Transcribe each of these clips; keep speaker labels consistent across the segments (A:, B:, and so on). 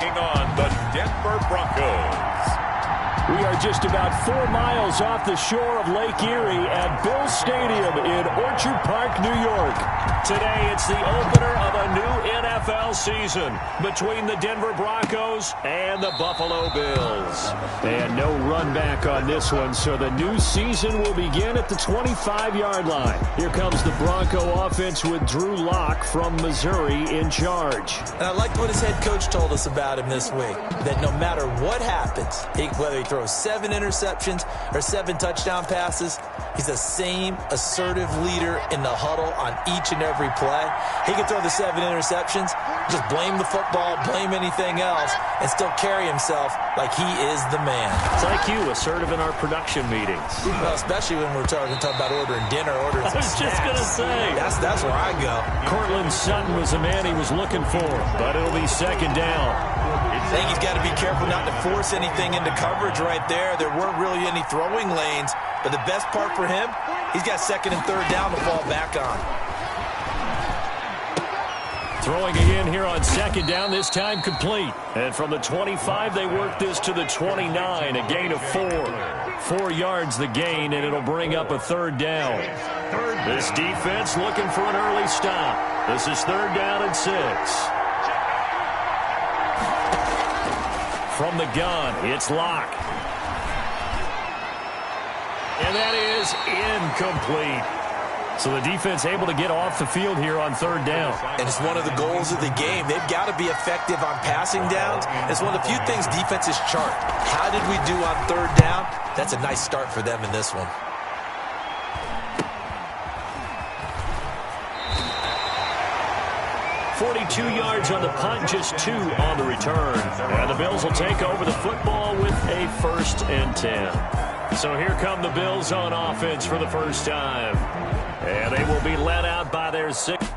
A: taking on the Denver Broncos.
B: We are just about 4 miles off the shore of Lake Erie at Bill Stadium in Orchard Park, New York. Today, it's the opener of a new NFL season between the Denver Broncos and the Buffalo Bills. And no run back on this one, so the new season will begin at the 25-yard line. Here comes the Bronco offense with Drew Lock from Missouri in charge.
C: And I like what his head coach told us about him this week, that no matter what happens, whether he throws 7 interceptions or 7 touchdown passes, he's the same assertive leader in the huddle on each and every play. He can throw the 7 interceptions, just blame the football, blame anything else, and still carry himself like he is the man.
B: It's like you, assertive in our production meetings.
C: Well, especially when we're talking about ordering dinner, ordering some snacks.
B: I was just going to say.
C: That's where I go.
B: Cortland Sutton was the man he was looking for, but it'll be second down.
C: I think he's got to be careful not to force anything into coverage right there. There weren't really any throwing lanes, but the best part for him, he's got second and third down to fall back on.
B: Throwing again here on second down, this time complete. And from the 25, they work this to the 29, a gain of 4. 4 yards the gain, and it'll bring up a third down. This defense looking for an early stop. This is third down and 6. From the gun, it's Lock. And that is incomplete. So the defense able to get off the field here on third down.
C: And it's one of the goals of the game. They've got to be effective on passing downs. It's one of the few things defenses chart. How did we do on third down? That's a nice start for them in this one.
B: .42 yards on the punt, just 2 on the return. And the Bills will take over the football with a 1st and 10. So here come the Bills on offense for the first time. And they will be led out by their 6th.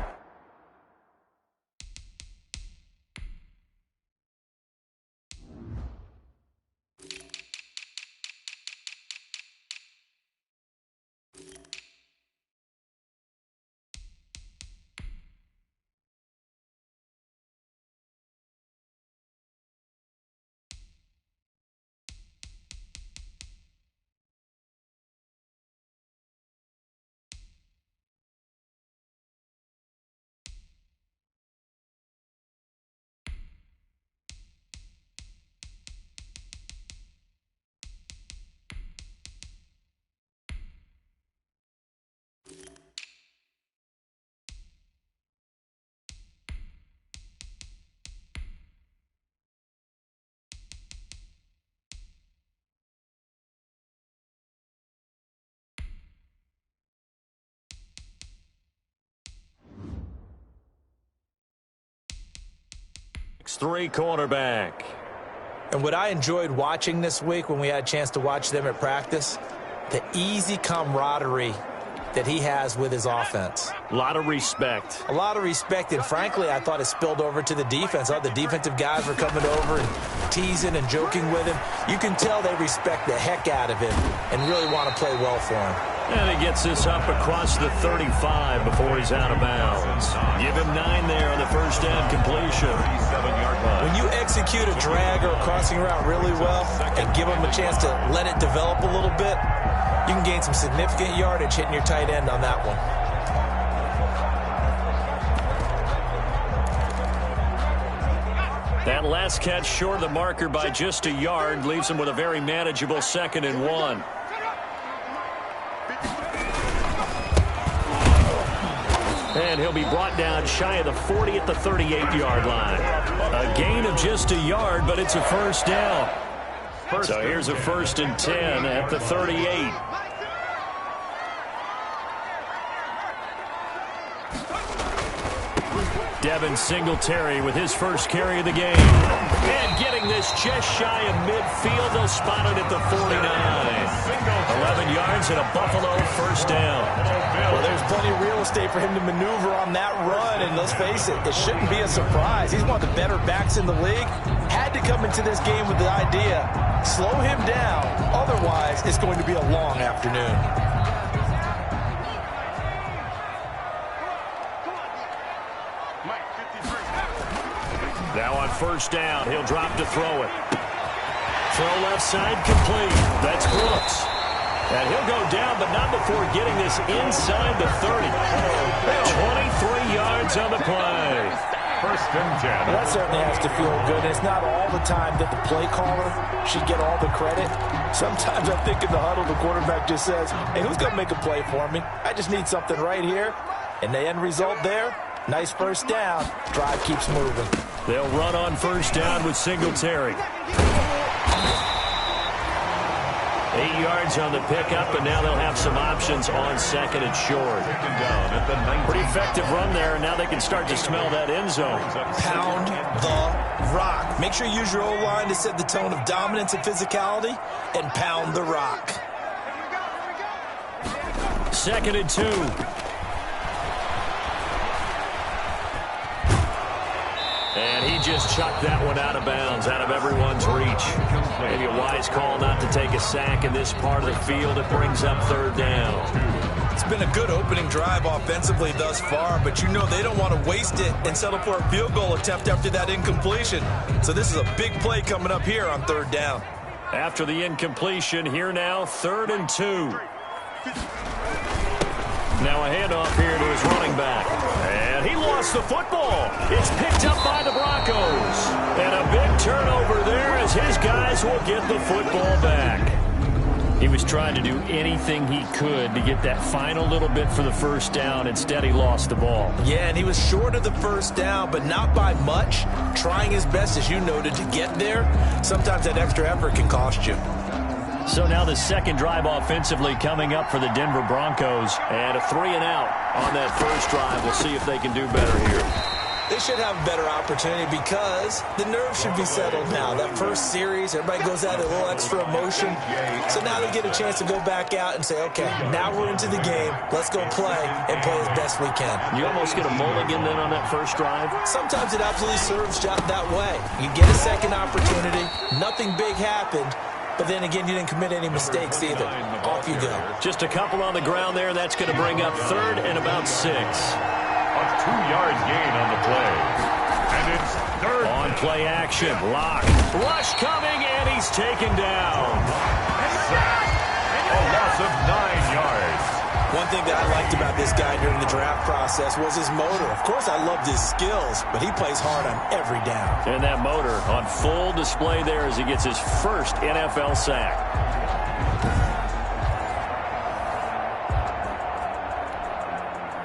B: Three quarterback.
C: And what I enjoyed watching this week when we had a chance to watch them at practice, the easy camaraderie that he has with his offense.
B: A lot of respect.
C: A lot of respect, and frankly, I thought it spilled over to the defense. The defensive guys were coming over and teasing and joking with him. You can tell they respect the heck out of him and really want to play well for him.
B: And he gets this up across the 35 before he's out of bounds. Give him 9 there on the first down completion.
C: When you execute a drag or a crossing route really well and give him a chance to let it develop a little bit, you can gain some significant yardage hitting your tight end on that one.
B: That last catch short of the marker by just a yard leaves him with a very manageable 2nd and 1. And he'll be brought down shy of the 40 at the 38-yard line. A gain of just a yard, but it's a first down. So here's a 1st and 10 at the 38. Devin Singletary with his first carry of the game. And getting this just shy of midfield. They'll spot it at the 49. 11 yards and a Buffalo first down.
C: Well, there's plenty of real estate for him to maneuver on that run. And let's face it, it shouldn't be a surprise. He's one of the better backs in the league. Had to come into this game with the idea, slow him down. Otherwise, it's going to be a long afternoon.
B: Now on first down. He'll drop to throw it. Throw left side complete. That's Brooks. And he'll go down, but not before getting this inside the 30. 23 yards on the play.
A: First and 10.
D: That certainly has to feel good. It's not all the time that the play caller should get all the credit. Sometimes I think in the huddle, the quarterback just says, hey, who's going to make a play for me? I just need something right here. And the end result there, nice first down. Drive keeps moving.
B: They'll run on first down with Singletary. 8 yards on the pickup, and now they'll have some options on second and short. Pretty effective run there, and now they can start to smell that end zone.
C: Pound the rock. Make sure you use your O-line to set the tone of dominance and physicality, and pound the rock.
B: Second and 2. And he just chucked that one out of bounds, out of everyone's reach. Maybe a wise call not to take a sack in this part of the field. It brings up third down.
C: It's been a good opening drive offensively thus far, but you know they don't want to waste it and settle for a field goal attempt after that incompletion. So this is a big play coming up here on third down.
B: After the incompletion, here now, 3rd and 2. Now a handoff here to his running back. And he lost the football. It's picked up by the Broncos. And a big turnover there as his guys will get the football back. He was trying to do anything he could to get that final little bit for the first down. Instead, he lost the ball.
C: Yeah, and he was short of the first down, but not by much. Trying his best, as you noted, to get there. Sometimes that extra effort can cost you.
B: So now the second drive offensively coming up for the Denver Broncos. And a 3 and out on that first drive. We'll see if they can do better here.
C: They should have a better opportunity because the nerves should be settled now. That first series, everybody goes out with a little extra emotion. So now they get a chance to go back out and say, okay, now we're into the game. Let's go play and play as best we can.
B: You almost get a mulligan then on that first drive?
C: Sometimes it absolutely serves that way. You get a second opportunity. Nothing big happened. But then again, you didn't commit any mistakes either. Off you go.
B: Just a couple on the ground there. That's going to bring up 3rd and about 6.
A: A 2-yard gain on the play. And it's 3rd.
B: On play action. Lock. Rush coming, and he's taken down.
A: A loss of 9 yards.
C: One thing that I liked about this guy during the draft process was his motor. Of course, I loved his skills, but he plays hard on every down.
B: And that motor on full display there as he gets his first NFL sack.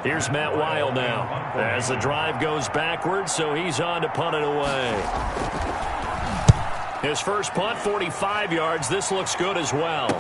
B: Here's Matt Weil now as the drive goes backwards, so he's on to punt it away. His first punt, 45 yards. This looks good as well.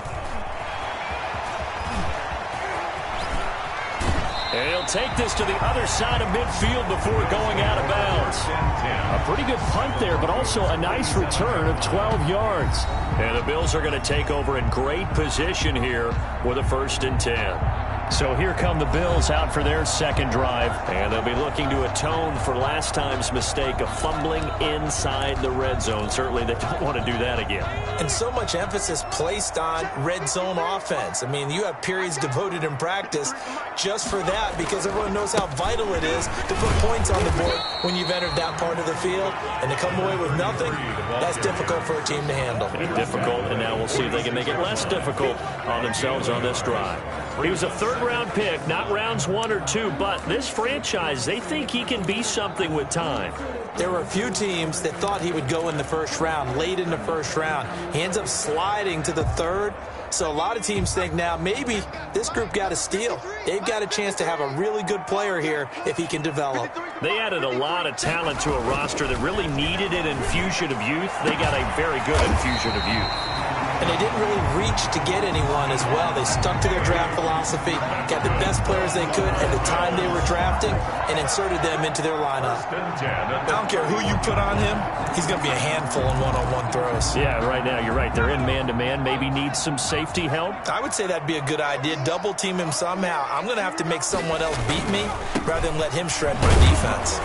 B: And he'll take this to the other side of midfield before going out of bounds. A pretty good punt there, but also a nice return of 12 yards. And the Bills are going to take over in great position here with a 1st and 10. So here come the Bills out for their second drive, and they'll be looking to atone for last time's mistake of fumbling inside the red zone. Certainly they don't want to do that again.
C: And so much emphasis placed on red zone offense. I mean, you have periods devoted in practice just for that because everyone knows how vital it is to put points on the board when you've entered that part of the field. And to come away with nothing, that's difficult for a team to handle.
B: Difficult, and now we'll see if they can make it less difficult on themselves on this drive. He was a 3rd-round pick, not rounds 1 or 2, but this franchise, they think he can be something with time.
C: There were a few teams that thought he would go in the first round, late in the first round. He ends up sliding to the 3rd. So a lot of teams think now maybe this group got a steal. They've got a chance to have a really good player here if he can develop.
B: They added a lot of talent to a roster that really needed an infusion of youth. They got a very good infusion of youth.
C: And they didn't really reach to get anyone as well. They stuck to their draft philosophy, got the best players they could at the time they were drafting, and inserted them into their lineup. I don't care who you put on him, he's going to be a handful in one-on-one throws.
B: Yeah, right now, you're right. They're in man-to-man, maybe needs some safety help.
C: I would say that'd be a good idea. Double team him somehow. I'm going to have to make someone else beat me rather than let him shred my defense.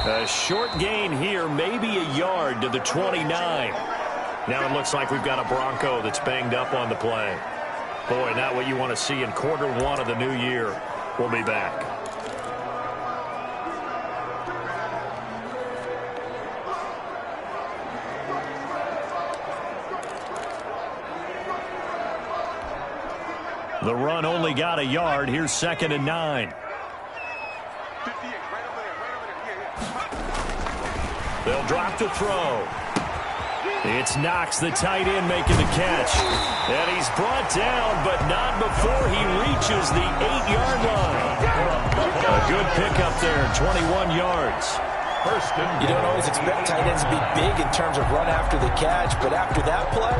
B: A short gain here, maybe a yard to the 29. Now it looks like we've got a Bronco that's banged up on the play. Boy, not what you want to see in quarter 1 of the new year. We'll be back. The run only got a yard. Here's 2nd and 9. They'll drop to throw. It's Knox, the tight end, making the catch. And he's brought down, but not before he reaches the 8-yard line. A good pickup there, 21 yards.
D: You don't always expect tight ends to be big in terms of run after the catch, but after that play,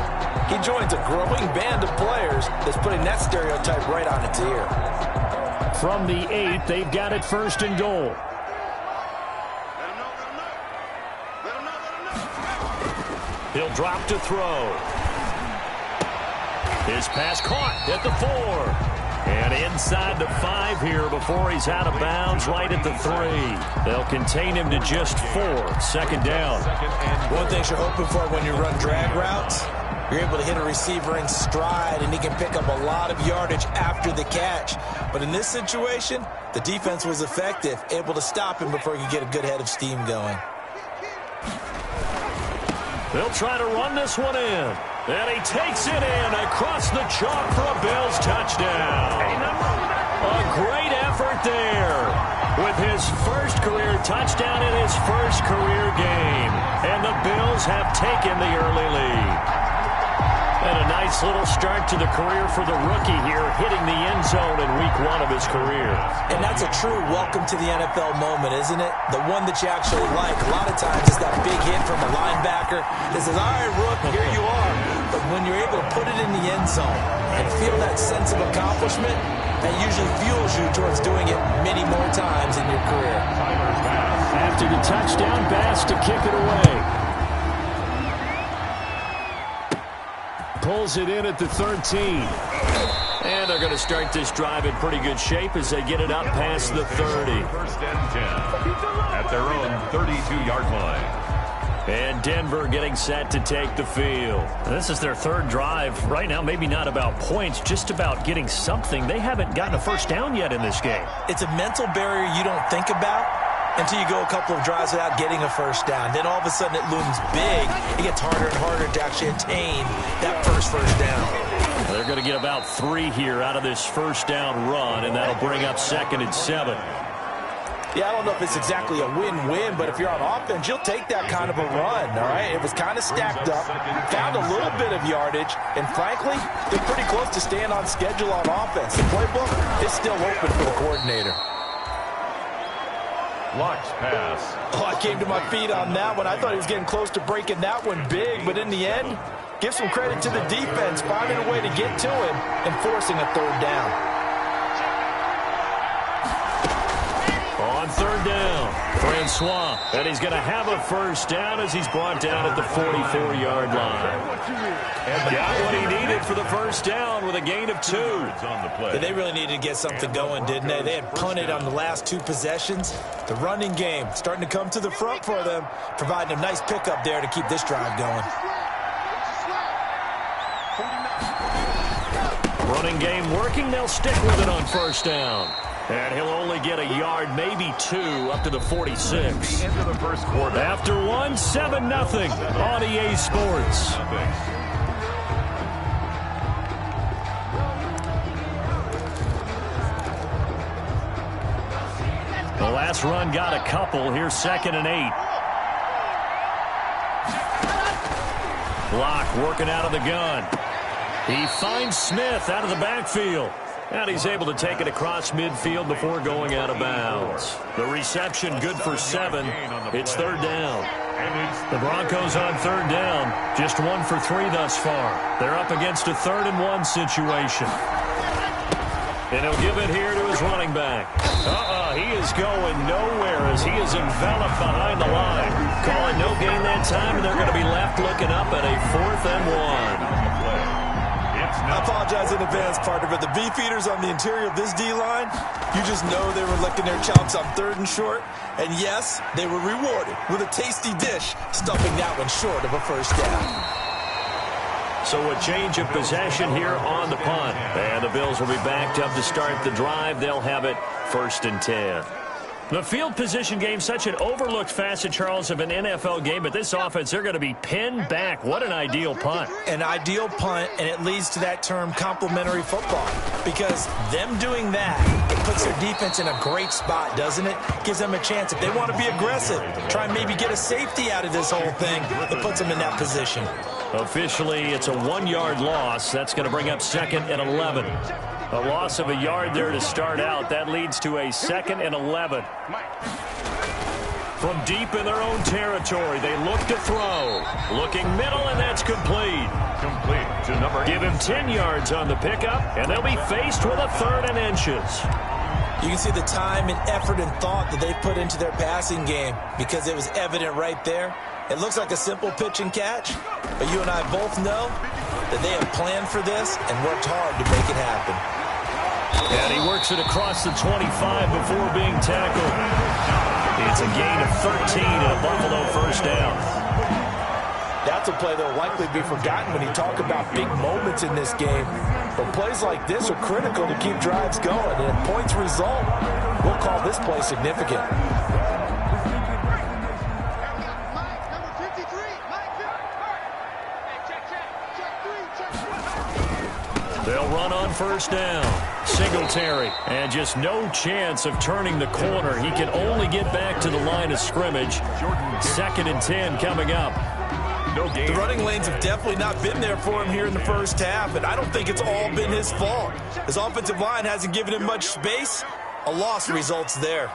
D: he joins a growing band of players that's putting that stereotype right on its ear.
B: From the 8, they've got it 1st and goal. He'll drop to throw. His pass caught at the 4. And inside the 5 here before he's out of bounds right at the 3. They'll contain him to just 4. 2nd down.
C: One thing you're hoping for when you run drag routes, you're able to hit a receiver in stride, and he can pick up a lot of yardage after the catch. But in this situation, the defense was effective, able to stop him before he could get a good head of steam going.
B: They'll try to run this one in. And he takes it in across the chalk for a Bills touchdown. A great effort there with his first career touchdown in his first career game. And the Bills have taken the early lead. And a nice little start to the career for the rookie here, hitting the end zone in week 1 of his career.
C: And that's a true welcome to the NFL moment, isn't it? The one that you actually like. A lot of times it's that big hit from a linebacker that says, all right, Rook, here you are. But when you're able to put it in the end zone and feel that sense of accomplishment, that usually fuels you towards doing it many more times in your career.
B: After the touchdown, Bass to kick it away. Pulls it in at the 13. And they're going to start this drive in pretty good shape as they get it up past the 30.
A: 1st and 10 at their own 32-yard line.
B: And Denver getting set to take the field. This is their 3rd drive. Right now, maybe not about points, just about getting something. They haven't gotten a first down yet in this game.
C: It's a mental barrier you don't think about until you go a couple of drives without getting a first down. Then all of a sudden it looms big. It gets harder and harder to actually attain that first down.
B: They're going to get about 3 here out of this first down run, and that'll bring up 2nd and 7.
D: Yeah, I don't know if it's exactly a win-win, but if you're on offense, you'll take that kind of a run, all right? It was kind of stacked up, found a little bit of yardage, and frankly, they're pretty close to staying on schedule on offense. The playbook is still open for the coordinator.
A: Locks pass.
D: Oh, I came to my feet on that one. I thought he was getting close to breaking that one big, but in the end, give some credit to the defense, finding a way to get to him and forcing a 3rd down.
B: On 3rd down, Francois, and he's going to have a first down as he's brought down at the 44-yard line. And got what he needed for the first down with a gain of 2.
C: Yeah, they really needed to get something going, didn't they? They had punted on the last 2 possessions. The running game starting to come to the front for them, providing a nice pickup there to keep this drive going.
B: Running game working. They'll stick with it on first down. And he'll only get a yard, maybe 2, up to the 46.
A: Into the first quarter.
B: After 1, 7-0 on EA Sports. The last run got a couple. Here's 2nd and 8. Block working out of the gun. He finds Smith out of the backfield. And he's able to take it across midfield before going out of bounds. The reception good for 7. It's 3rd down. The Broncos on 3rd down. Just 1 for 3 thus far. They're up against a 3rd and 1 situation. And he'll give it here to his running back. He is going nowhere as he is enveloped behind the line. Calling no gain that time, and they're going to be left looking up at a 4th and 1.
D: I apologize in advance, partner, but the beefeaters on the interior of this D-line, you just know they were licking their chops on 3rd and short. And yes, they were rewarded with a tasty dish, stuffing that one short of a first down.
B: So a change of possession here on the punt. And the Bills will be backed up to start the drive. They'll have it 1st and 10. The field position game, such an overlooked facet, Charles, of an NFL game, but this offense, they're going to be pinned back. What an ideal punt.
C: An ideal punt, and it leads to that term complementary football, because them doing that, it puts their defense in a great spot, doesn't it? Gives them a chance. If they want to be aggressive, try and maybe get a safety out of this whole thing, it puts them in that position. Officially, it's a 1-yard loss. That's going to bring up 2nd and 11. A loss of a yard there to start out. That leads to a 2nd and 11.
B: From deep in their own territory, they look to throw. Looking middle, and that's complete.
A: Complete to number 8.
B: Give him 10 yards on the pickup, and they'll be faced with a 3rd and inches.
C: You can see the time and effort and thought that they put into their passing game, because it was evident right there. It looks like a simple pitch and catch, but you and I both know that they have planned for this and worked hard to make it happen.
B: And he works it across the 25 before being tackled. It's a gain of 13 and a Buffalo first down.
D: That's a play that will likely be forgotten when you talk about big moments in this game. But plays like this are critical to keep drives going. And if points result, we'll call this play significant.
B: They'll run on first down. Singletary, and just no chance of turning the corner. He can only get back to the line of scrimmage. 2nd and 10 coming up.
C: The running lanes have definitely not been there for him here in the first half, and I don't think it's all been his fault. His offensive line hasn't given him much space. A loss results there.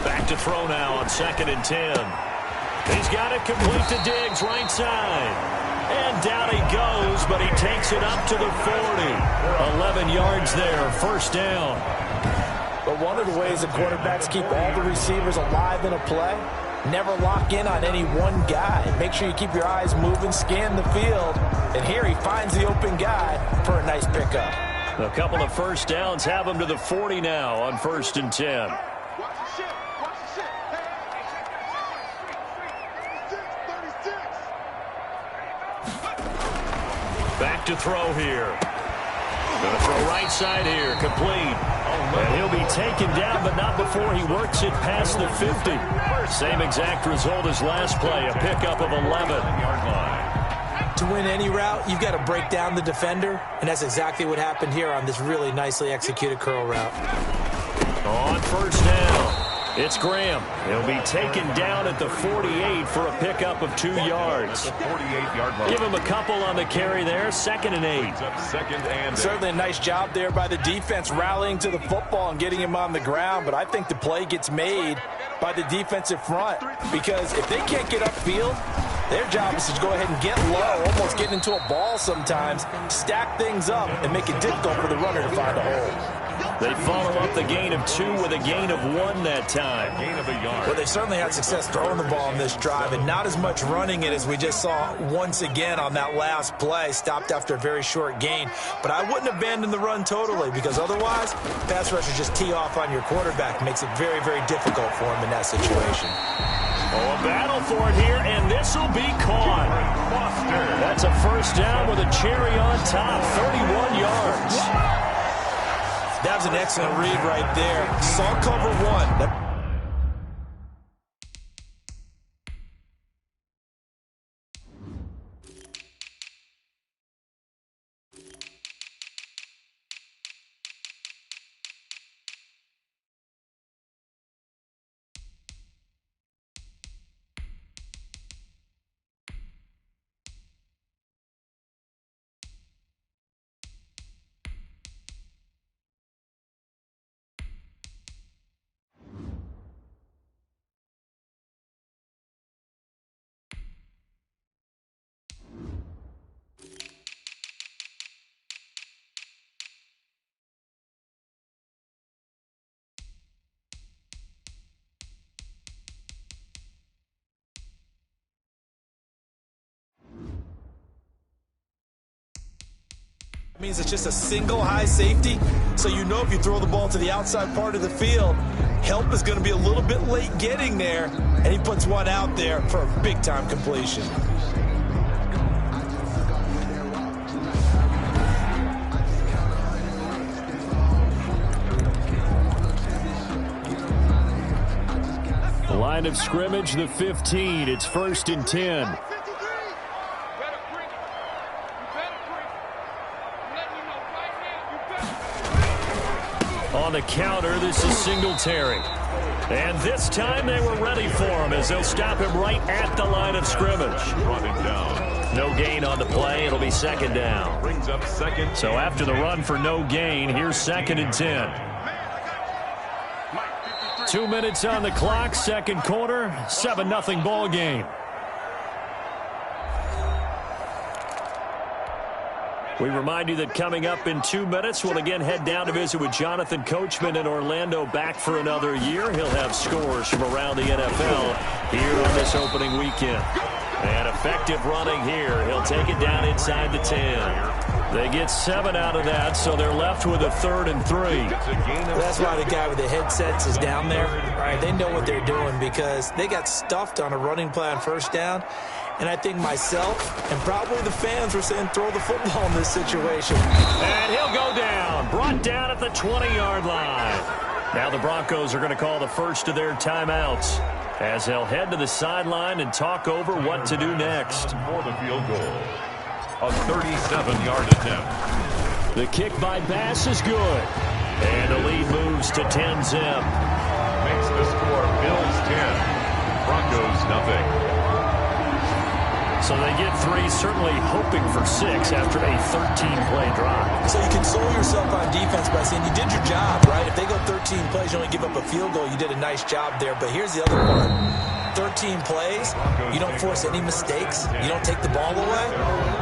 B: Back to throw now on 2nd and 10. He's got it complete to Diggs, right side. And down he goes, but he takes it up to the 40. 11 yards there, first down.
D: But one of the ways that quarterbacks keep all the receivers alive in a play, never lock in on any one guy. Make sure you keep your eyes moving, scan the field. And here he finds the open guy for a nice pickup.
B: A couple of first downs have him to the 40 now on 1st and 10. Back to throw here. Going to throw right side here, complete. And he'll be taken down, but not before he works it past the 50. Same exact result as last play, a pickup of 11.
C: To win any route, you've got to break down the defender, and that's exactly what happened here on this really nicely executed curl route.
B: On first down, it's Graham. He'll be taken down at the 48 for a pickup of 2 yards. Give him a couple on the carry there, 2nd and 8.
D: Certainly a nice job there by the defense rallying to the football and getting him on the ground, but I think the play gets made by the defensive front, because if they can't get upfield, their job is to go ahead and get low, almost get into a ball sometimes, stack things up, and make it difficult for the runner to find a hole.
B: They follow up the gain of 2 with a gain of 1 that time.
A: Gain of a yard.
C: Well, they certainly had success throwing the ball on this drive, and not as much running it as we just saw once again on that last play. Stopped after a very short gain. But I wouldn't abandon the run totally, because otherwise, pass rushers just tee off on your quarterback. Makes it very, very difficult for him in that situation.
B: Oh, a battle for it here, and this will be caught. That's a first down with a cherry on top, 31 yards.
C: That was an excellent read right there. Saw cover 1. Means it's just a single high safety, so you know if you throw the ball to the outside part of the field, help is going to be a little bit late getting there, and he puts one out there for a big-time completion.
B: Line of scrimmage, the 15. It's 1st and 10. On the counter, this is Singletary. And this time they were ready for him as they'll stop him right at the line of scrimmage.
A: Brought him down.
B: No gain on the play. It'll be 2nd down.
A: Brings up 2nd.
B: So after the run for no gain, here's 2nd and 10. 2 minutes on the clock, 2nd quarter, 7-0 ball game. We remind you that coming up in 2 minutes, we'll again head down to visit with Jonathan Coachman in Orlando, back for another year. He'll have scores from around the NFL here on this opening weekend. And effective running here. He'll take it down inside the 10. They get 7 out of that, so they're left with a 3rd and 3.
C: That's why the guy with the headsets is down there. Right, they know what they're doing because they got stuffed on a running play on 1st down. And I think myself and probably the fans were saying throw the football in this situation.
B: And he'll go down. Brought down at the 20-yard line. Now the Broncos are going to call the first of their timeouts as they'll head to the sideline and talk over what to do next.
A: For the field goal. A 37-yard attempt.
B: The kick by Bass is good. And the lead moves to 10-zip.
A: Makes the score Bills 10. Broncos nothing.
B: So they get 3, certainly hoping for 6 after a 13-play drive.
C: So you console yourself on defense by saying you did your job, right? If they go 13 plays, you only give up a field goal, you did a nice job there. But here's the other part. 13 plays, you don't force any mistakes, you don't take the ball away.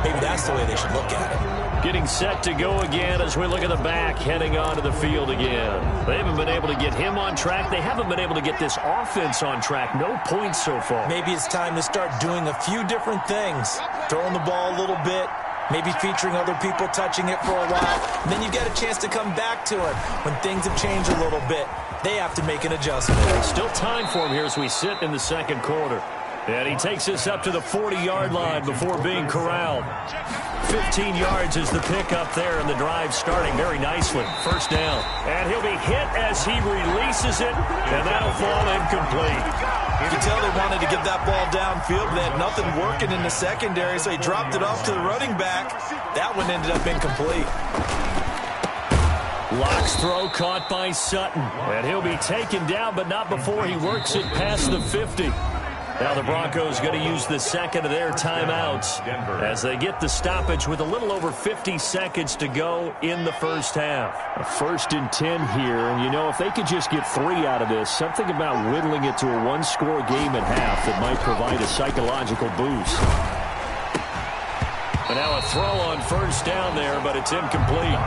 C: Maybe that's the way they should look at it.
B: Getting set to go again as we look at the back heading onto the field again. They haven't been able to get him on track. They haven't been able to get this offense on track. No points so far.
C: Maybe it's time to start doing a few different things. Throwing the ball a little bit, maybe featuring other people touching it for a while. And then you get a chance to come back to it when things have changed a little bit. They have to make an adjustment.
B: Still time for him here as we sit in the 2nd quarter. And he takes us up to the 40-yard line before being corralled. 15 yards is the pickup there, and the drive starting very nicely. 1st down. And he'll be hit as he releases it, and that'll fall incomplete.
C: You can tell they wanted to get that ball downfield. They had nothing working in the secondary, so he dropped it off to the running back. That one ended up incomplete.
B: Locke's throw caught by Sutton. And he'll be taken down, but not before he works it past the 50. Now the Broncos going to use the 2nd of their timeouts as they get the stoppage with a little over 50 seconds to go in the 1st half. A 1st and 10 here, and you know, if they could just get 3 out of this, something about whittling it to a 1-score game at half that might provide a psychological boost. And now a throw on 1st down there, but it's incomplete.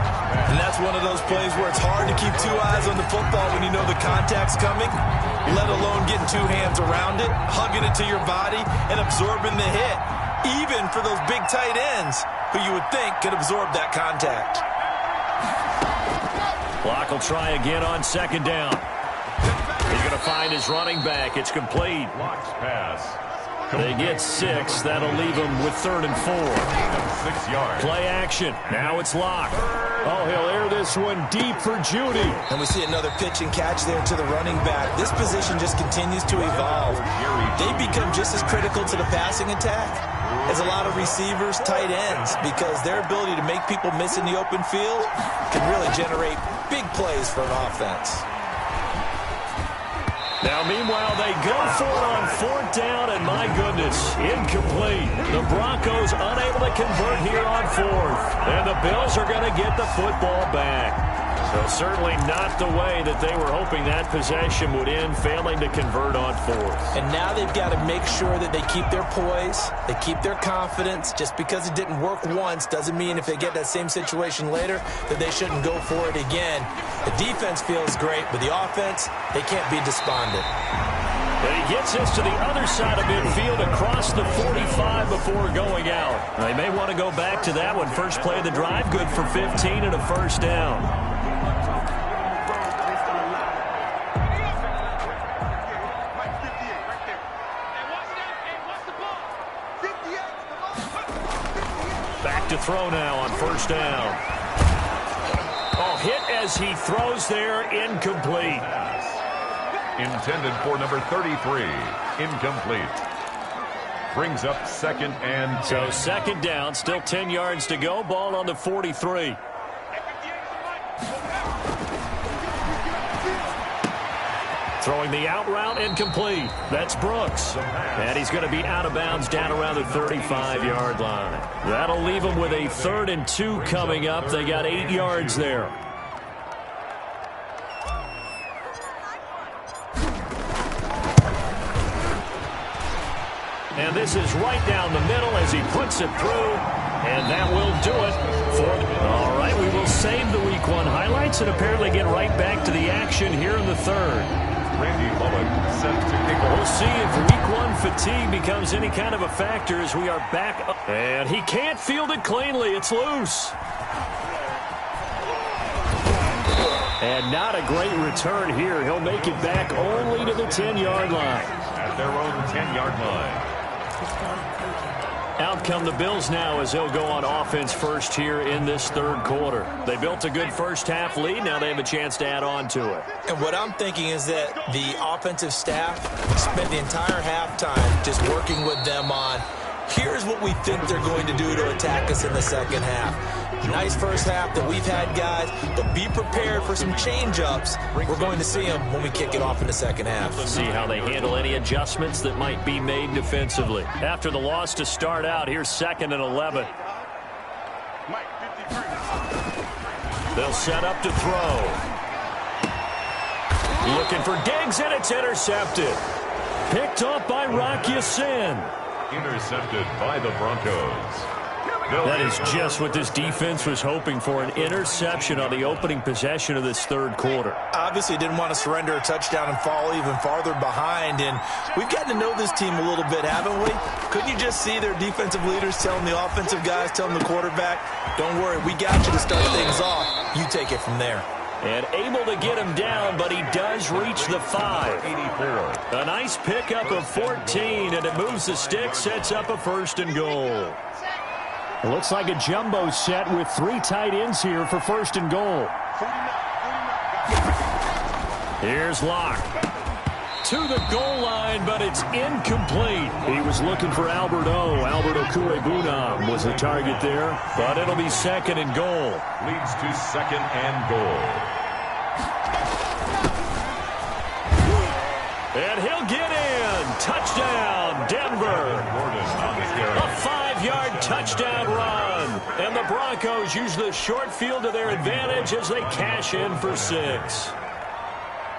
C: And that's one of those plays where it's hard to keep 2 eyes on the football when you know the contact's coming, let alone getting 2 hands around it, hugging it to your body, and absorbing the hit, even for those big tight ends who you would think could absorb that contact.
B: Locke will try again on 2nd down. He's going to find his running back. It's complete.
A: Locke's pass.
B: They get 6. That'll leave them with 3rd and 4.
A: 6 yards.
B: Play action. Now it's Locke. Oh, he'll air this one deep for Judy.
C: And we see another pitch and catch there to the running back. This position just continues to evolve. They become just as critical to the passing attack as a lot of receivers, tight ends, because their ability to make people miss in the open field can really generate big plays for an offense.
B: Now, meanwhile, they go for it on 4th down, and my goodness, incomplete. The Broncos unable to convert here on 4th, and the Bills are going to get the football back. So certainly not the way that they were hoping that possession would end, failing to convert on 4th.
C: And now they've got to make sure that they keep their poise, they keep their confidence. Just because it didn't work once doesn't mean if they get that same situation later that they shouldn't go for it again. The defense feels great, but the offense, they can't be despondent.
B: But he gets us to the other side of midfield across the 45 before going out. They may want to go back to that one. First play of the drive, good for 15 and a 1st down. Back to throw now on 1st down. Oh, hit as he throws there, incomplete.
A: Intended for number 33. Incomplete. Brings up 2nd and 10.
B: So 2nd down, still 10 yards to go. Ball on the 43. Throwing the out route, incomplete. That's Brooks. And he's going to be out of bounds down around the 35-yard line. That'll leave him with a 3rd and 2 coming up. They got 8 yards there. And this is right down the middle as he puts it through. And that will do it for them. All right, we will save the Week 1 highlights and apparently get right back to the action here in the 3rd.
A: Randy Bullock set to kick off.
B: We'll see if Week 1 fatigue becomes any kind of a factor as we are back up. And he can't field it cleanly. It's loose. And not a great return here. He'll make it back only to the 10-yard line.
A: At their own 10-yard line.
B: Out come the Bills now as they'll go on offense first here in this 3rd quarter. They built a good first-half lead. Now they have a chance to add on to it.
C: And what I'm thinking is that the offensive staff spent the entire halftime just working with them on, here's what we think they're going to do to attack us in the 2nd half. Nice first half that we've had, guys, but be prepared for some change-ups. We're going to see them when we kick it off in the 2nd half.
B: Let's see how they handle any adjustments that might be made defensively. After the loss to start out, here's 2nd and 11. They'll set up to throw. Looking for Diggs, and it's intercepted. Picked off by Rock Ya-Sin.
A: Intercepted by the Broncos.
B: That is just what this defense was hoping for, an interception on the opening possession of this 3rd quarter.
C: Obviously didn't want to surrender a touchdown and fall even farther behind, and we've gotten to know this team a little bit, haven't we? Couldn't you just see their defensive leaders telling the offensive guys, telling the quarterback, don't worry, we got you to start things off. You take it from there.
B: And able to get him down, but he does reach the 5.
A: 84.
B: A nice pickup of 14, and it moves the stick, sets up a 1st and goal. It looks like a jumbo set with 3 tight ends here for 1st and goal. Here's Locke. To the goal line, but it's incomplete. He was looking for Albert Okuebunam was the target there, but it'll be 2nd and goal.
A: Leads to 2nd and goal.
B: And he'll get in. Touchdown, Denver. A 5-yard touchdown run. And the Broncos use the short field to their advantage as they cash in for 6.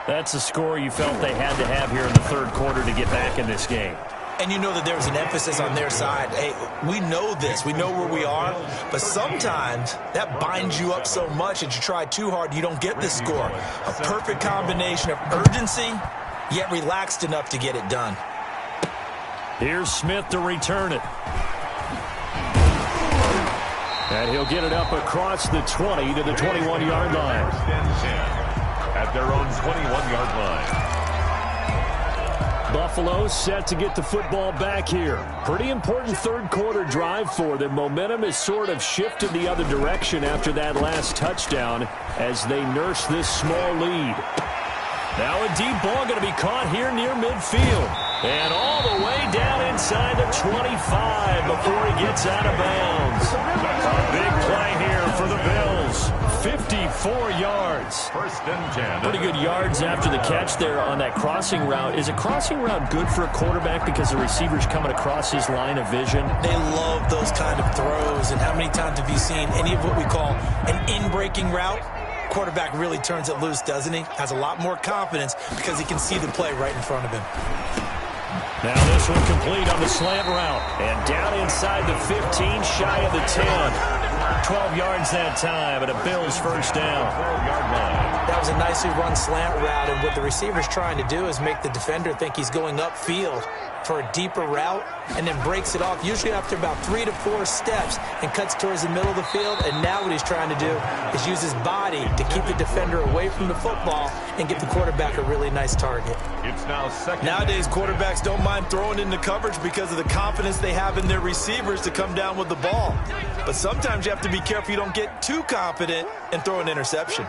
B: That's a score you felt they had to have here in the 3rd quarter to get back in this game.
C: And you know that there was an emphasis on their side. Hey, we know this. We know where we are. But sometimes that binds you up so much that you try too hard, you don't get this score. A perfect combination of urgency, yet relaxed enough to get it done.
B: Here's Smith to return it. And he'll get it up across the 20 to the 21-yard line.
A: 10. At their own 21-yard line.
B: Buffalo set to get the football back here. Pretty important 3rd quarter drive for them. Momentum has sort of shifted the other direction after that last touchdown as they nurse this small lead. Now a deep ball going to be caught here near midfield. And all the way down inside the 25 before he gets out of bounds. A big play here for the Bills. 54 yards.
A: 1st and 10.
B: Pretty good yards after the catch there on that crossing route. Is a crossing route good for a quarterback because the receiver's coming across his line of vision?
C: They love those kind of throws. And how many times have you seen any of what we call an in-breaking route? Quarterback really turns it loose, doesn't he? Has a lot more confidence because he can see the play right in front of him.
B: Now this one complete on the slant route. And down inside the 15, shy of the 10. 12 yards that time, and a Bills 1st down.
A: 12-yard line.
C: That was a nicely run slant route, and what the receiver's trying to do is make the defender think he's going upfield for a deeper route, and then breaks it off, usually after about 3 to 4 steps, and cuts towards the middle of the field. And now what he's trying to do is use his body to keep the defender away from the football and get the quarterback a really nice target.
A: It's now 2nd.
D: Nowadays, quarterbacks don't mind throwing into coverage because of the confidence they have in their receivers to come down with the ball. But sometimes you have to be careful you don't get too confident and throw an interception.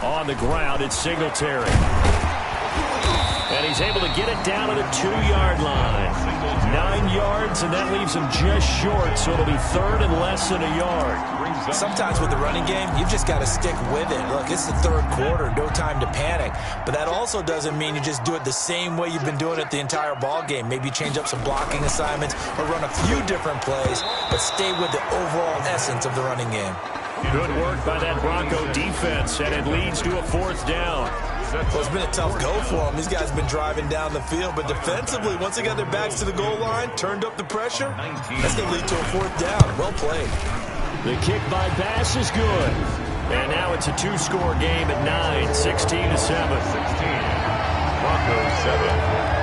B: On the ground, it's Singletary. And he's able to get it down to the 2-yard line. 9 yards, and that leaves him just short, so it'll be third and less than a yard.
C: Sometimes with the running game, you've just got to stick with it. Look, it's the third quarter, no time to panic. But that also doesn't mean you just do it the same way you've been doing it the entire ball game. Maybe change up some blocking assignments or run a few different plays, but stay with the overall essence of the running game.
B: Good work by that Bronco defense, and it leads to a 4th down.
C: Well, it's been a tough go for them. These guys have been driving down the field, but defensively, once they got their backs to the goal line, turned up the pressure, that's going to lead to a 4th down. Well played.
B: The kick by Bass is good. And now it's a 2-score game at 9, 16-7.
A: 16. Broncos 7.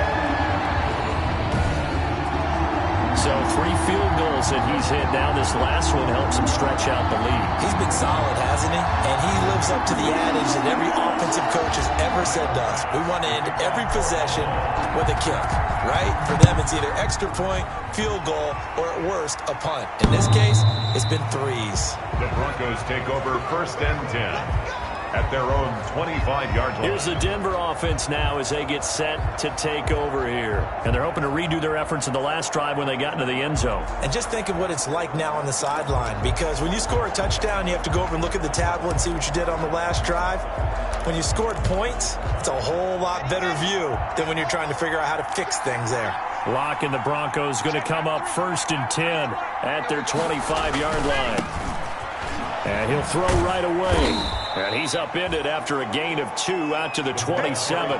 B: So 3 field goals that he's hit now. This last one helps him stretch out the lead.
C: He's been solid, hasn't he? And he lives up to the adage that every offensive coach has ever said to us. We want to end every possession with a kick, right? For them, it's either extra point, field goal, or at worst, a punt. In this case, it's been 3s.
A: The Broncos take over 1st and 10 at their own 25-yard line.
B: Here's the Denver offense now as they get set to take over here. And they're hoping to redo their efforts in the last drive when they got into the end zone.
C: And just think of what it's like now on the sideline, because when you score a touchdown, you have to go over and look at the tablet and see what you did on the last drive. When you scored points, it's a whole lot better view than when you're trying to figure out how to fix things there.
B: Lock and the Broncos going to come up 1st and 10 at their 25-yard line. And he'll throw right away. And he's upended after a gain of 2 out to the 27.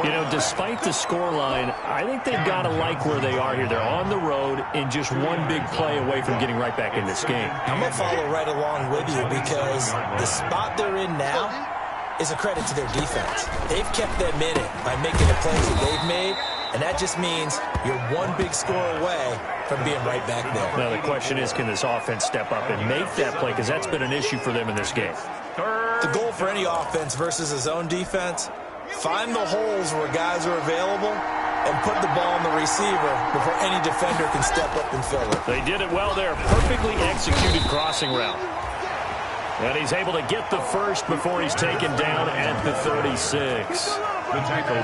B: You know, despite the scoreline, I think they've got to like where they are here. They're on the road and just one big play away from getting right back in this game.
C: I'm going to follow right along with you because the spot they're in now is a credit to their defense. They've kept them in it by making the plays that they've made, and that just means you're one big score away from being right back there.
B: Now the question is, can this offense step up and make that play? Because that's been an issue for them in this game.
C: The goal for any offense versus a zone defense, find the holes where guys are available and put the ball on the receiver before any defender can step up and fill it.
B: They did it well there. Perfectly executed crossing route. And he's able to get the first before he's taken down at the 36.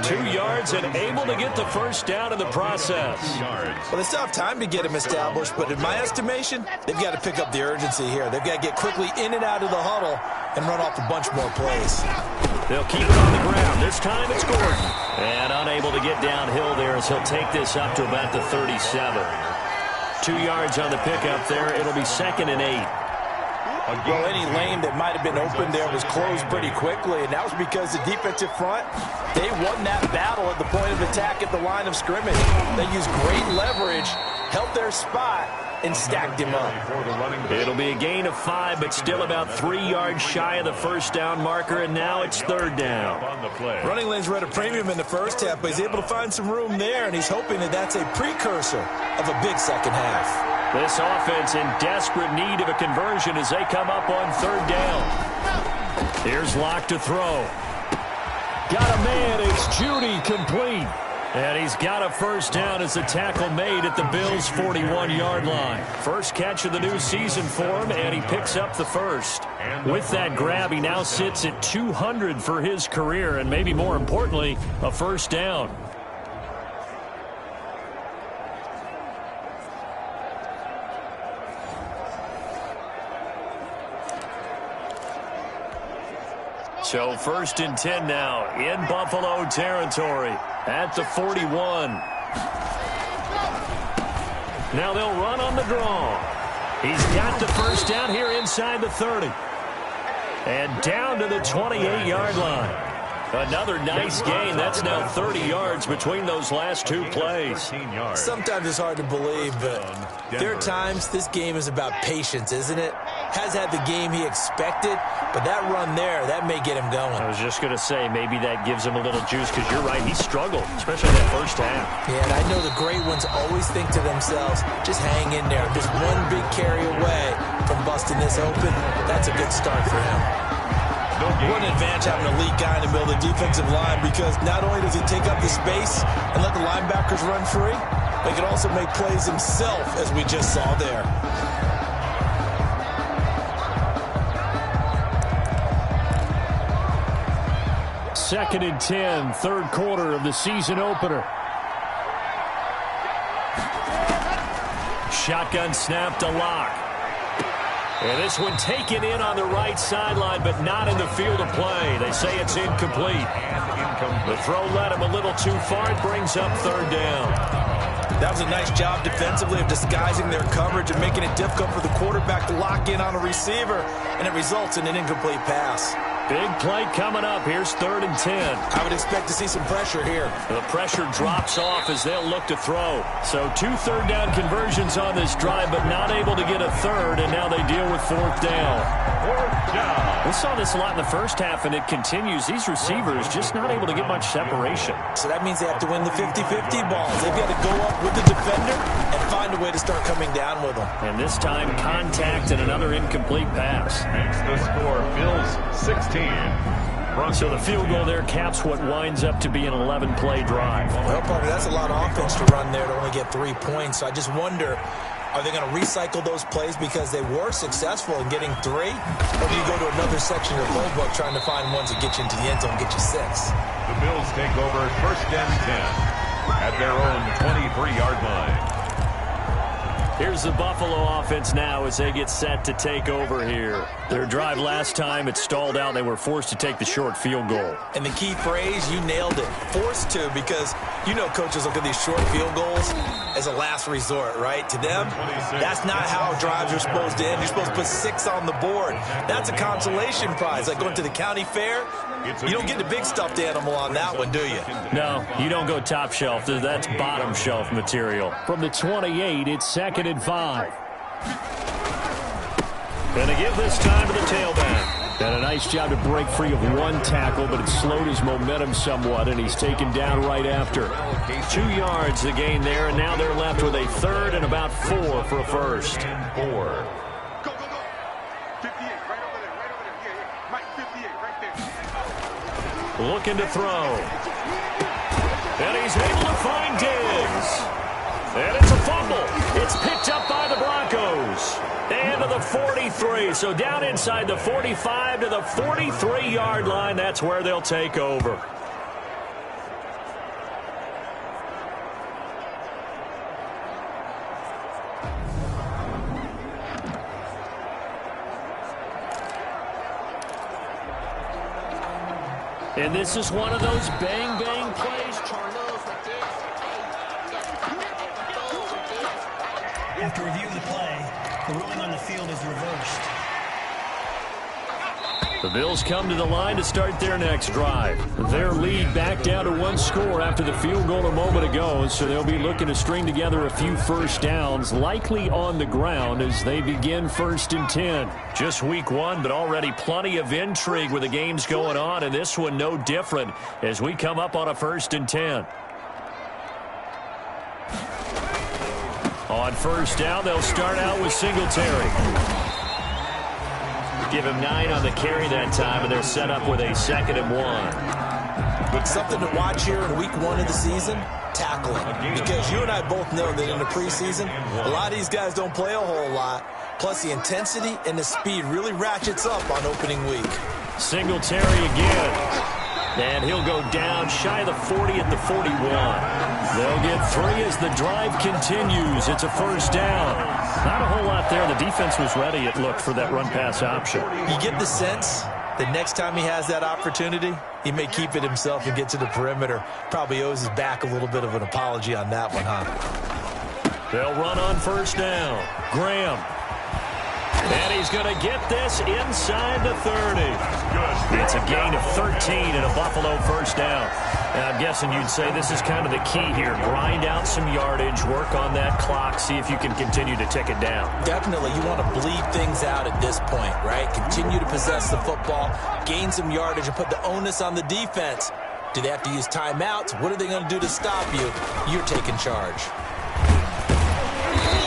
B: 2 yards and able to get the first down in the process.
C: Well, they still have time to get him established, but in my estimation, they've got to pick up the urgency here. They've got to get quickly in and out of the huddle and run off a bunch more plays.
B: They'll keep it on the ground. This time it's Gordon. And unable to get downhill there as he'll take this up to about the 37. 2 yards on the pickup there. It'll be 2nd and 8.
D: Well, any lane that might have been open there was closed pretty quickly, and that was because the defensive front, they won that battle at the point of attack at the line of scrimmage. They used great leverage, held their spot, and stacked him up.
B: It'll be a gain of 5, but still about 3 yards shy of the first down marker, and now it's 3rd down.
C: Running lanes were at a premium in the first half, but he's able to find some room there, and he's hoping that that's a precursor of a big second half.
B: This offense in desperate need of a conversion as they come up on 3rd down. Here's Locke to throw. Got a man. It's Judy complete. And he's got a first down as the tackle made at the Bills' 41-yard line. First catch of the new season for him, and he picks up the first. With that grab, he now sits at 200 for his career, and maybe more importantly, a first down. So 1st and 10 now in Buffalo territory at the 41. Now they'll run on the draw. He's got the first down here inside the 30. And down to the 28-yard line. Another nice gain. That's now 30 yards between those last 2 plays.
C: Sometimes it's hard to believe, but there are times this game is about patience, isn't it? Has had the game he expected, but that run there, that may get him going.
B: I was just going to say, maybe that gives him a little juice, because you're right, he struggled, especially in that first half.
C: Yeah, and I know the great ones always think to themselves, just hang in there. Just one big carry away from busting this open. That's a good start for him. What an advantage having an elite guy in the middle of the defensive line, because not only does he take up the space and let the linebackers run free, but he can also make plays himself, as we just saw there.
B: 2nd and 10, third quarter of the season opener. Shotgun snap to Locke. And this one taken in on the right sideline, but not in the field of play. They say it's incomplete. The throw led him a little too far. It brings up third down.
C: That was a nice job defensively of disguising their coverage and making it difficult for the quarterback to lock in on a receiver, and it results in an incomplete pass.
B: Big play coming up. Here's 3rd and 10.
C: I would expect to see some pressure here.
B: The pressure drops off as they'll look to throw. So 2 third-down conversions on this drive, but not able to get a third, and now they deal with 4th down.
A: 4th down.
B: We saw this a lot in the first half, and it continues. These receivers just not able to get much separation.
C: So that means they have to win the 50-50 balls. They've got to go up with the defender and find a way to start coming down with them.
B: And this time, contact and another incomplete pass.
A: Makes the score Bills 16.
B: So the field goal there caps what winds up to be an 11-play drive.
C: Well, partner, that's a lot of offense to run there to only get 3 points. So I just wonder, are they going to recycle those plays because they were successful in getting 3? Or do you go to another section of the playbook trying to find ones that get you into the end zone and get you 6?
A: The Bills take over 1st and 10 at their own 23-yard line.
B: Here's the Buffalo offense now as they get set to take over here. Their drive last time, it stalled out. They were forced to take the short field goal.
C: And the key phrase, you nailed it. Forced to, because you know coaches look at these short field goals as a last resort, right? To them, that's not how drives are supposed to end. You're supposed to put 6 on the board. That's a consolation prize. Like going to the county fair, you don't get the big stuffed animal on that one, do you?
B: No, you don't go top shelf. That's bottom shelf material. From the 28, it's 2nd and 5. Gonna give this time to the tailback. And a nice job to break free of 1 tackle, but it slowed his momentum somewhat, and he's taken down right after. 2 yards the gain there, and now they're left with a 3rd and about 4 for a first.
A: 4.
B: Looking to throw. And he's able to find Diggs. And it's a fumble. It's picked up by the Broncos. And to the 43. So down inside the 45 to the 43-yard line. That's where they'll take over. And this is one of those bang-bang plays.
E: After reviewing the play, the ruling on the field is reversed.
B: The Bills come to the line to start their next drive. Their lead back down to 1 score after the field goal a moment ago, so they'll be looking to string together a few first downs, likely on the ground as they begin 1st and 10. Just week 1, but already plenty of intrigue with the games going on, and this one no different as we come up on a 1st and 10. On 1st down, they'll start out with Singletary. Give him 9 on the carry that time, and they're set up with a 2nd and 1.
C: Something to watch here in week 1 of the season, tackling. Because you and I both know that in the preseason, a lot of these guys don't play a whole lot. Plus, the intensity and the speed really ratchets up on opening week.
B: Singletary again. And he'll go down shy of the 40 at the 41. They'll get 3 as the drive continues. It's a 1st down. Not a whole lot there. The defense was ready, it looked, for that run-pass option.
C: You get the sense that next time he has that opportunity, he may keep it himself and get to the perimeter. Probably owes his back a little bit of an apology on that one, huh?
B: They'll run on 1st down. Graham. And he's going to get this inside the 30. It's a gain of 13 and a Buffalo 1st down. And I'm guessing you'd say this is kind of the key here. Grind out some yardage, work on that clock, see if you can continue to tick it down.
C: Definitely. You want to bleed things out at this point, right? Continue to possess the football, gain some yardage, and put the onus on the defense. Do they have to use timeouts? What are they going to do to stop you? You're taking charge.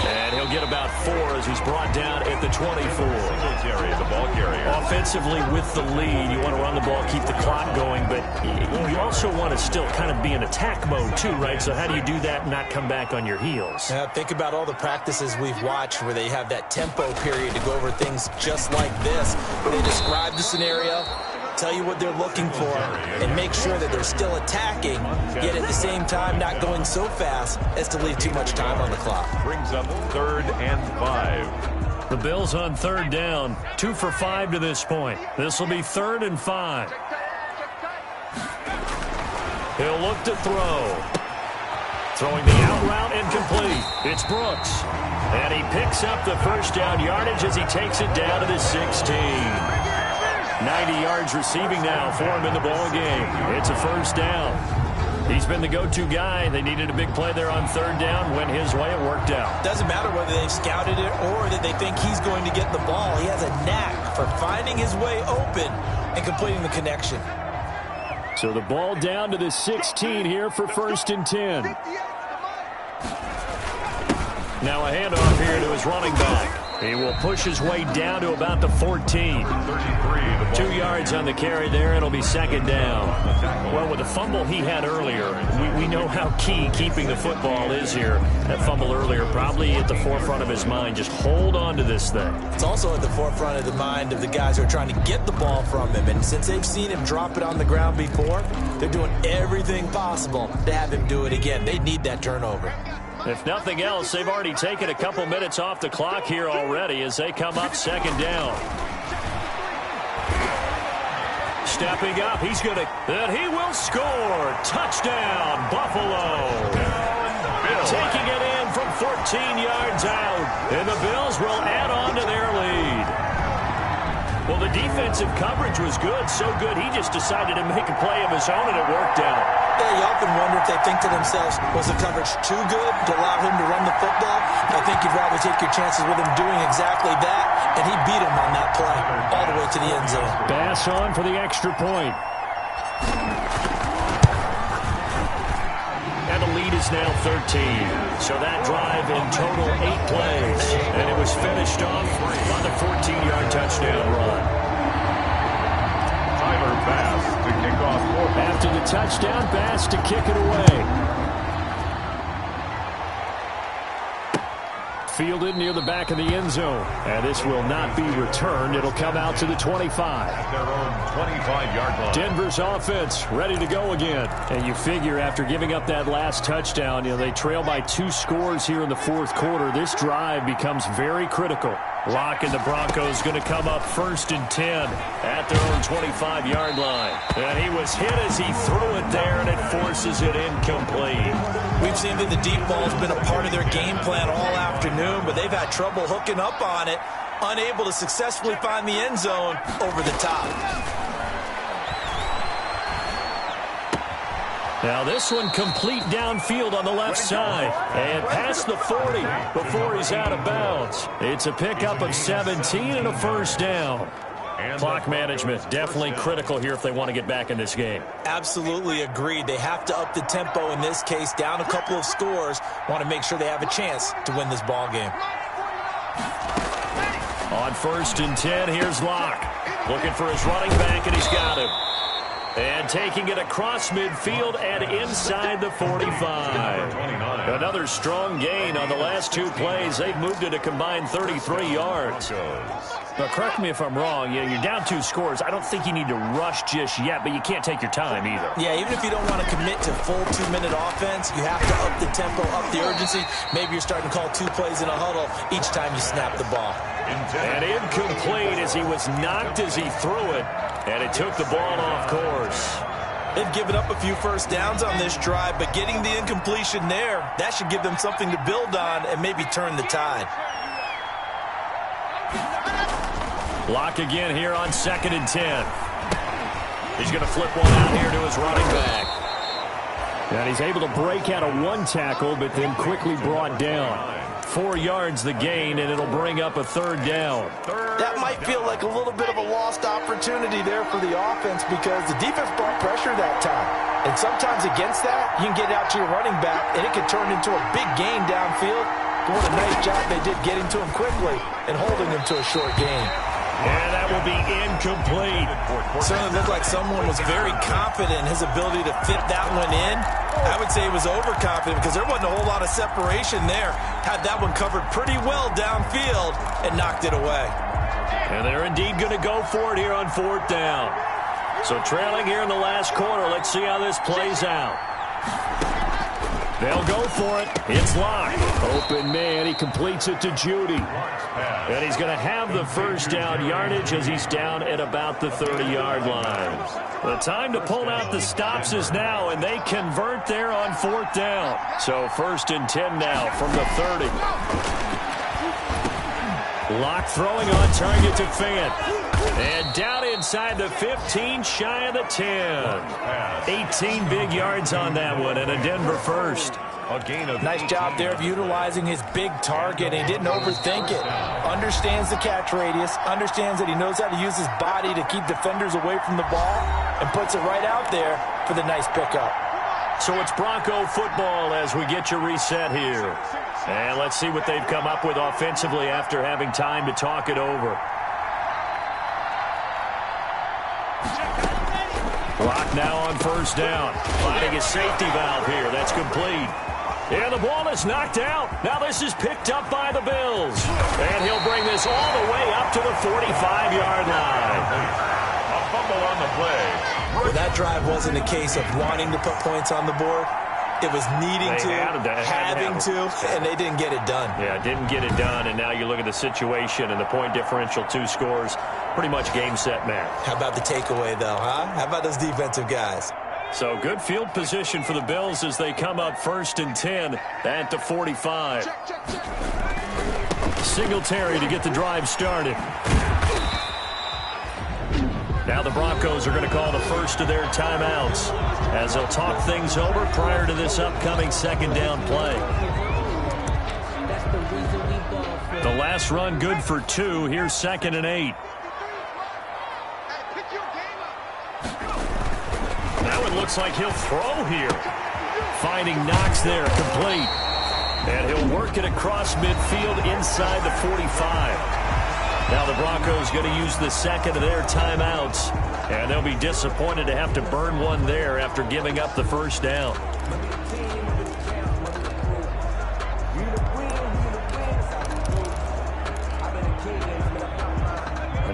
B: And he'll get about 4 as he's brought down at the 24.
A: Singletary, the ball carrier.
B: Offensively with the lead, you want to run the ball, keep the clock going, but you also want to still kind of be in attack mode too, right? So how do you do that and not come back on your heels?
C: Think about all the practices we've watched where they have that tempo period to go over things just like this. They describe the scenario, tell you what they're looking for, and make sure that they're still attacking, yet at the same time not going so fast as to leave too much time on the clock.
A: Brings up 3rd and 5.
B: The Bills on 3rd down, 2 for 5 to this point. This will be 3rd and 5. He'll look to throw. Throwing the out route incomplete. It's Brooks. And he picks up the first down yardage as he takes it down to the 16. 90 yards receiving now for him in the ball game. It's a first down. He's been the go-to guy. They needed a big play there on 3rd down. Went his way. It worked out.
C: Doesn't matter whether they've scouted it or that they think he's going to get the ball. He has a knack for finding his way open and completing the connection.
B: So the ball down to the 16 here for 1st and 10. Now a handoff here to his running back. He will push his way down to about the 14. 2 yards on the carry there. It'll be 2nd down. Well, with the fumble he had earlier, we know how key keeping the football is here. That fumble earlier probably at the forefront of his mind. Just hold on to this thing.
C: It's also at the forefront of the mind of the guys who are trying to get the ball from him. And since they've seen him drop it on the ground before, they're doing everything possible to have him do it again. They need that turnover.
B: If nothing else, they've already taken a couple minutes off the clock here already as they come up 2nd down. Stepping up, he's going to, and he will score. Touchdown, Buffalo. Taking it in from 14 yards out, and the Bills will add on to their lead. Well, the defensive coverage was good, so good he just decided to make a play of his own, and it worked out.
C: Yeah, you often wonder if they think to themselves, was the coverage too good to allow him to run the football? I think you'd rather take your chances with him doing exactly that, and he beat him on that play all the way to the end zone.
B: Bass on for the extra point. And the lead is now 13. So that drive in total 8 plays. And it was finished off on the 14-yard touchdown run.
A: Tyler Bass to kick off.
B: After the touchdown, Bass to kick it away. Fielded near the back of the end zone. And this will not be returned. It'll come out to the 25.
A: At their own 25-yard line.
B: Denver's offense ready to go again. And you figure after giving up that last touchdown, they trail by 2 scores here in the 4th quarter. This drive becomes very critical. Locke and the Broncos going to come up 1st and 10 at their own 25-yard line. And he was hit as he threw it there, and it forces it incomplete.
C: We've seen that the deep ball's been a part of their game plan all afternoon, but they've had trouble hooking up on it, unable to successfully find the end zone over the top.
B: Now this one complete downfield on the left side and past the 40 before he's out of bounds. It's a pickup of 17 and a first down. Clock management definitely critical here if they want to get back in this game.
C: Absolutely agreed. They have to up the tempo in this case, down a couple of scores. Want to make sure they have a chance to win this ball game.
B: On 1st and 10, here's Locke. Looking for his running back, and he's got him. And taking it across midfield and inside the 45. Another strong gain on the last 2 plays. They've moved it a combined 33 yards. Now, correct me if I'm wrong. You're down 2 scores. I don't think you need to rush just yet, but you can't take your time either.
C: Yeah, even if you don't want to commit to full 2-minute offense, you have to up the tempo, up the urgency. Maybe you're starting to call 2 plays in a huddle each time you snap the ball.
B: And incomplete as he was knocked as he threw it, and it took the ball off course.
C: They've given up a few first downs on this drive, but getting the incompletion there, that should give them something to build on and maybe turn the tide.
B: Locke again here on 2nd and 10. He's going to flip one out here to his running back. And he's able to break out of 1 tackle, but then quickly brought down. 4 yards the gain, and it'll bring up a 3rd down.
D: That might feel like a little bit of a lost opportunity there for the offense because the defense brought pressure that time. And sometimes against that, you can get out to your running back, and it can turn into a big gain downfield. But what a nice job they did getting to him quickly and holding him to a short gain.
B: And that will be incomplete.
C: Certainly looked like someone was very confident in his ability to fit that one in. I would say he was overconfident because there wasn't a whole lot of separation there. Had that one covered pretty well downfield and knocked it away.
B: And they're indeed going to go for it here on 4th down. So trailing here in the last quarter. Let's see how this plays out. They'll go for it. It's locked. Open man. He completes it to Judy. And he's going to have the first down yardage as he's down at about the 30-yard line. The time to pull out the stops is now, and they convert there on 4th down. So 1st and 10 now from the 30. Locke throwing on target to Fant. And down inside the 15, shy of the 10. 18 big yards on that one, and a Denver first.
D: Nice job there of utilizing his big target. He didn't overthink it. Understands the catch radius. Understands that he knows how to use his body to keep defenders away from the ball. And puts it right out there for the nice pickup.
B: So it's Bronco football as we get you reset here. And let's see what they've come up with offensively after having time to talk it over. Clock now on 1st down. Finding a safety valve here. That's complete. And the ball is knocked out. Now this is picked up by the Bills. And he'll bring this all the way up to the 45-yard line.
A: A fumble on the play.
C: Well, that drive wasn't a case of wanting to put points on the board. It was needing having to, and they didn't get it done.
B: Yeah, didn't get it done, and now you look at the situation and the point differential, 2 scores, pretty much game, set, match.
C: How about the takeaway, though, huh? How about those defensive guys?
B: So good field position for the Bills as they come up 1st and 10 at the 45. Singletary to get the drive started. Now the Broncos are going to call the first of their timeouts as they'll talk things over prior to this upcoming 2nd down play. The last run good for 2. Here's 2nd and 8. Now it looks like he'll throw here. Finding Knox there, complete. And he'll work it across midfield inside the 45. Now the Broncos going to use the 2nd of their timeouts, and they'll be disappointed to have to burn one there after giving up the 1st down.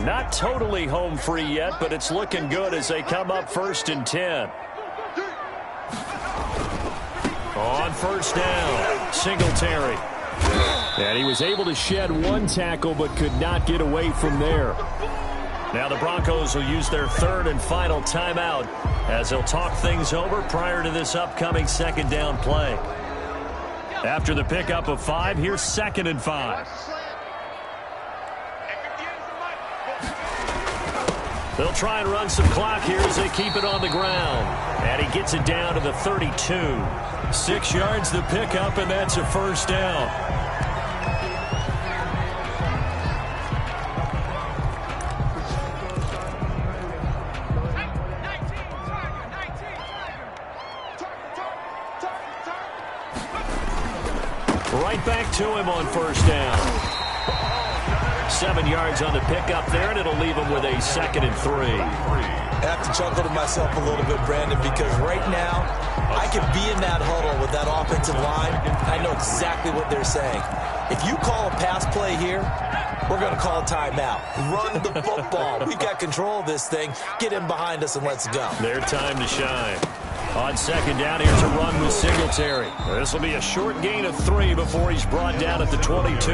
B: Not totally home free yet, but it's looking good as they come up 1st and 10. On 1st down, Singletary. And he was able to shed 1 tackle but could not get away from there. Now the Broncos will use their 3rd and final timeout as they'll talk things over prior to this upcoming 2nd down play. After the pickup of 5, here's 2nd and 5. They'll try and run some clock here as they keep it on the ground. And he gets it down to the 32. 6 yards the pickup, and that's a 1st down. Right back to him on 1st down. 7 yards on the pickup there, and it'll leave him with a 2nd and 3.
C: I have to chuckle to myself a little bit, Brandon, because right now I can be in that huddle with that offensive line. I know exactly what they're saying. If you call a pass play here, we're going to call a timeout. Run the football. We got control of this thing. Get in behind us and let's go.
B: Their time to shine. On 2nd down, here's a run with Singletary. This will be a short gain of 3 before he's brought down at the 22.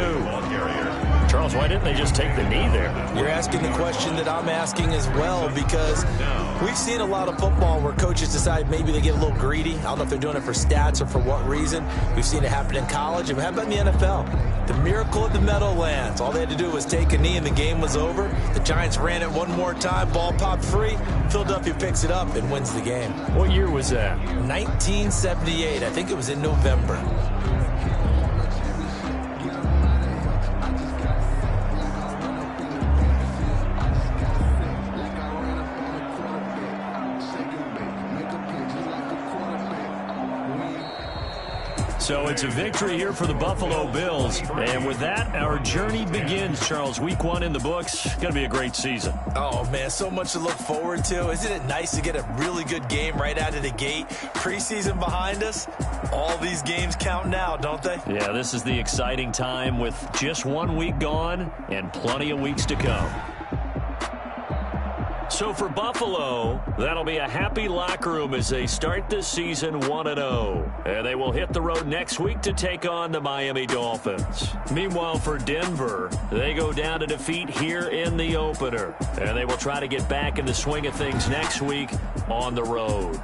B: Charles, why didn't they just take the knee there?
C: You're asking the question that I'm asking as well, because we've seen a lot of football where coaches decide maybe they get a little greedy. I don't know if they're doing it for stats or for what reason. We've seen it happen in college. And how about in the NFL? The miracle of the Meadowlands. All they had to do was take a knee and the game was over. The Giants ran it one more time. Ball popped free. Philadelphia picks it up and wins the game.
B: What year was that?
C: 1978. I think it was in November.
B: So it's a victory here for the Buffalo Bills. And with that, our journey begins, Charles. Week 1 in the books. Going to be a great season.
C: Oh, man, so much to look forward to. Isn't it nice to get a really good game right out of the gate? Preseason behind us. All these games count now, don't they?
B: Yeah, this is the exciting time with just 1 week gone and plenty of weeks to come. So for Buffalo, that'll be a happy locker room as they start this season 1-0. And they will hit the road next week to take on the Miami Dolphins. Meanwhile, for Denver, they go down to defeat here in the opener. And they will try to get back in the swing of things next week on the road.